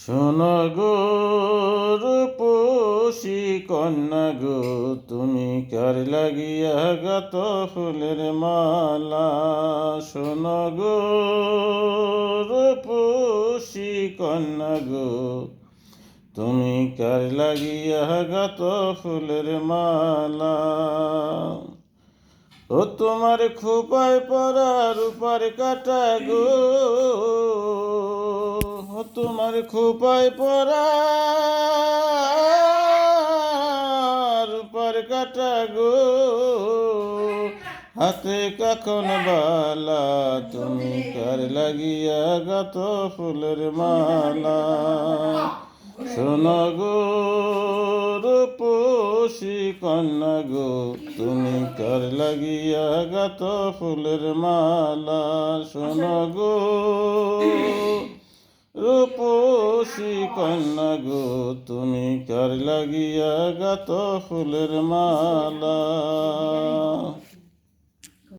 শোনো গো রূপসী কন্যা গো, তুমি কার লাগিয়া গাত ফুলের মালা। শোনো গো রূপসী কন্যা গো, তুমি কার লাগিয়া গাত ফুলের মালা। ও তোমার খোপায় পরা রূপার কাটা গো, ও তোমার খোপায় পরা রূপার কাটা গো, হাতে কাখন বালা, তুমি কার লাগিয়া গাত ফুলের মালা। শোনো গো রূপসী কন্যা গো, তুমি কার লাগিয়া গাত ফুলের মালা। শোনো গো রূপসী কন্যা গো, তুমি কার লাগিয়া গাত ফুলের মালা।